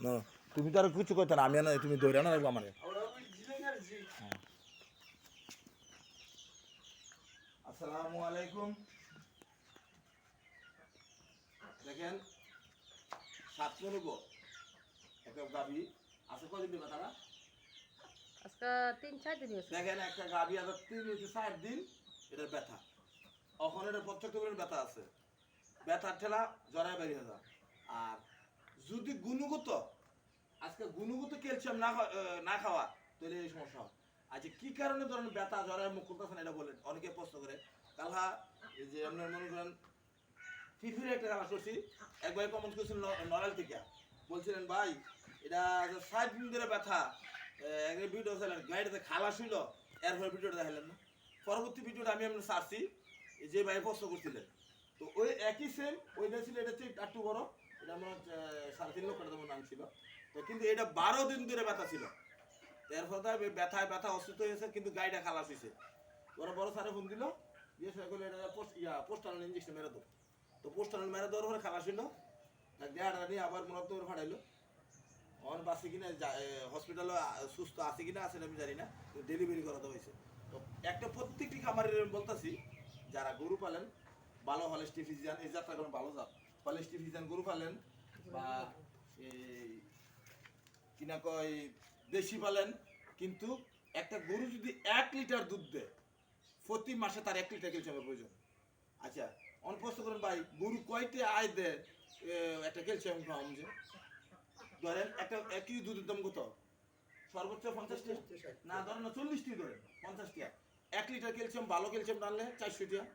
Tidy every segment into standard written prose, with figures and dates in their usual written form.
না তুমি তো আর কিছু করতে না, আমি না তুমি ধরে না রাখবো আমার। আসসালামু আলাইকুম। দেখেন 7 নিব একটা গাভি আছে, কদিন দিবে তারা? আজকে 3-4 দিন হয়েছে। দেখেন একটা গাভি আছে 3-4 দিন, এটার ব্যথা এখন, এটার প্রত্যেকটা করে ব্যথা আছে, ব্যথার ঠেলা জরায় বেরিয়ে যা। আর যদি গুণগত আজকে গুণগত ক্যালসিয়াম না খাওয়া, তাহলে এই সমস্যা হয়। আচ্ছা কি কারণে ধরেন ব্যথা জরায় মুখ করতেছেন এটা বলেন, অনেকে প্রশ্ন করে। কালহা এই যে আপনার মনে করেন ফিফির একটা কাজ করছি, একবার কমেন্ট করছেন নড়াল থেকে, বলছিলেন ভাই এটা 60 দিন ধরে ব্যথা, একটা ভিডিও ছিলেন গাড়িতে খালাস হইল, এরপরে ভিডিওটা দেখালেন না। পরবর্তী ভিডিওটা আমি আপনার সারছি, যে ভাই প্রশ্ন করছিলেন, তো ওই একই সেম, ওইটা ছিল, এটা হচ্ছে একটু বড়, এটা মনে হচ্ছে 3.5 লক্ষ টাকা নাম ছিল। তো কিন্তু এটা 12 দিন ধরে ব্যথা ছিল, এর ফলে ব্যথায় ব্যথা অসুস্থ হয়েছে, কিন্তু গাড়িটা খালাস হয়েছে। বড় বড় স্যারে ফোন দিল, দিয়ে সেগুলো এটা পোস্টাল ইঞ্জেকশন মেরে দেবো। তো পোস্টাল মেরে দেওয়ার পরে খালাস হইল, দেহাটা নিয়ে আবার মনে করে ফাটাইলো। আমার বাসে কিনা হসপিটালে সুস্থ আছে কিনা আছে আমি জানি না, ডেলিভারি করাতে হয়েছে। তো একটা প্রত্যেকটি খামারের আমি বলতেছি, যারা গরু পালেন ভালো হলেস্টি ফিজিয়ান, এই যাত্রা করেন ভালো জাত হলেস্টি ফিজিয়ান গরু পালেন, বা এই কিনা কয় দেশি পালেন, কিন্তু একটা গরু যদি 1 লিটার দুধ দেয়, প্রতি মাসে তার 1 লিটার ক্যালসিয়ামের প্রয়োজন। আচ্ছা অনেক প্রশ্ন করেন ভাই গরু কয়টা আয় দেয় একটা ক্যালসিয়াম খাওয়া মুঝে, ধরেন একটা একই দুধের দাম কত, সর্বোচ্চ 50 টাকা, না ধরেন না 40 টাকা, ধরেন 50 টাকা। 1 লিটার ক্যালসিয়াম ভালো ক্যালসিয়াম টানলে 400 টাকা,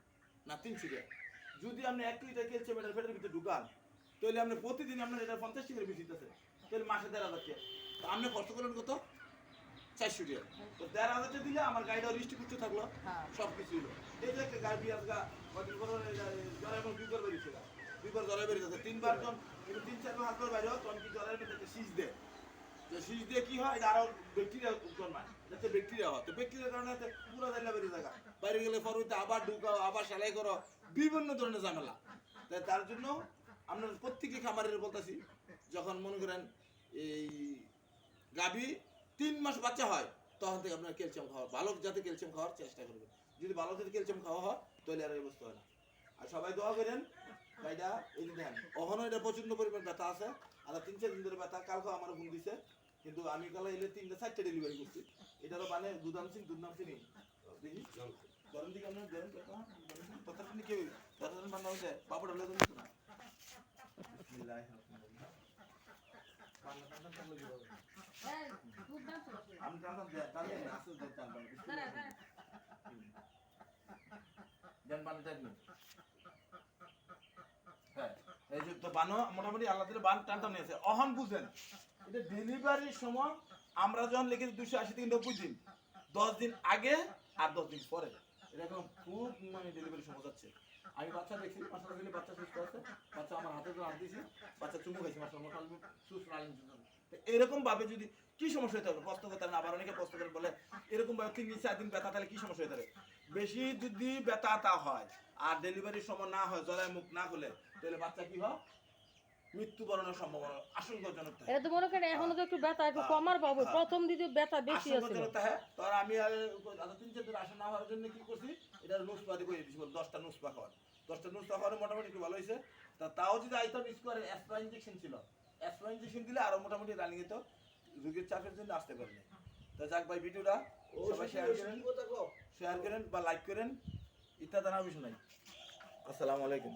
না 300 টাকা। যদি আপনি 1 লিটার ক্যালসিয়াম এটার পেটের ভিতরে ঢুকান, তাহলে আপনি প্রতিদিন আপনার এটা 50 টাকা বেশি দিতেছে, তাহলে মাসে 1,500 টাকা। তো আপনি খরচ করেন কত? 400 টাকা। তো 1,500 টাকা দিলে আমার গাড়িটা রিস্টি করতে থাকলো, সব কিছু হলো। এই যে একটা গাড়ি আজকে কদিন করে জলের মধ্যে 2 বার বেরিয়েছে, 2 বার জলে বেরিয়েছে, 3 বার জন, 3-4 বার হাত করে বাইরে হয়, তখন কি জলের মধ্যে শীষ দেয়। তো শীষ দিয়ে কি হয়, এটা আরো ব্যাকটেরিয়া জন্মায়, যাতে ব্যাকটেরিয়া হয়। তো ব্যাকটেরিয়ার কারণে পুরো জায়গা বেরিয়ে থাকা, বাইরে গেলে ফরুইতে আবার ঢুকাও, আবার সেলাই করো, বিভিন্ন ধরনের ঝামেলা। তার জন্য আমরা প্রত্যেকটি খামারের বলতেছি, যখন মনে করেন এই গাভী 3 মাস বাচ্চা হয়, তখন থেকে আপনার ক্যালসিয়াম খাওয়া, ভালো জাতের ক্যালসিয়াম খাওয়ার চেষ্টা করবেন। যদি ভালো জাতের ক্যালসিয়াম খাওয়া হয়, তাহলে আর এই অবস্থা হয় না। আর সবাই দোয়া করেন ভাইটা, এই যে দেন ওখানে এটা প্রচন্ড পরিমাণ ব্যথা আছে, আর 3-4 দিন ধরে ব্যথা। কালকে আমার ফোন দিছে, কিন্তু আমি কালে এলে 3-4টা ডেলিভারি করছি। এটারও মানে দুধ আনছি নেই, দেখি গরম দিকে আপনার গরম কথা শুনে কেউ ব্যথা ঠান্ডা হয়ে যায়, বাপড়া হলে তো না। আমি জানতাম দেন বান দেখবেন। হ্যাঁ এই যে তো বানো মোটামুটি আল্লাহ দিলে বান টানটান নিয়েছে। অহন বুঝেন এটা ডেলিভারির সময় আমরা যখন লিখেছি 280 থেকে 90 দিন, 10 দিন আগে আর 10 দিন পরে, এরকম খুব মানে ডেলিভারি সময় যাচ্ছে। আমি বাচ্চা দেখছি, মাসাল দিলে বাচ্চা সুস্থ আছে, বাচ্চা আমার হাতে তো হাত দিয়েছি, বাচ্চা চুমু খাইছি, মাসাল মোটামুটি সুস্থ রানিং। এরকম ভাবে যদি কি সমস্যা হতে হবে প্রশ্ন করতে, আবার অনেকে প্রশ্ন করে বলে এরকম ভাবে 3-4 দিন ব্যথা, তাহলে কি সমস্যা হতে পারে? বেশি যদি ব্যথা তা হয় আর ডেলিভারির সময় না হয়, জরায় মুখ না খুলে, তাহলে বাচ্চা কি হয়, মৃত্যুবরণের সম্ভাবনা আশঙ্কাজনক থাকে। এটা তো মনে করেন এখনো তো একটু ব্যথা একটু কমার পাবো, প্রথম দ্বিতীয় ব্যথা বেশি আছে। আশঙ্কাজনক থাকে। তো আমি 3-4 দিন আসা না হওয়ার জন্য কি করছি, এটা নুসপা দিয়ে করে দিয়েছি, 10টা নুসপা খাওয়ার, 10টা নুসপা খাওয়ারে মোটামুটি একটু ভালো হয়েছে। তাও যদি আইতাম স্কোয়ারে অ্যাসপ্রা ইঞ্জেকশন ছিল, অ্যাসপ্রা ইঞ্জেকশন দিলে আরো মোটামুটি রানিং হতো, রোগীর চাপের জন্য আসতে পারেনি। তো যাক ভাই ভিডিওটা সবাই শেয়ার করেন বা লাইক করেন, ইত্যাদি না কিছু নাই। আসসালামু আলাইকুম।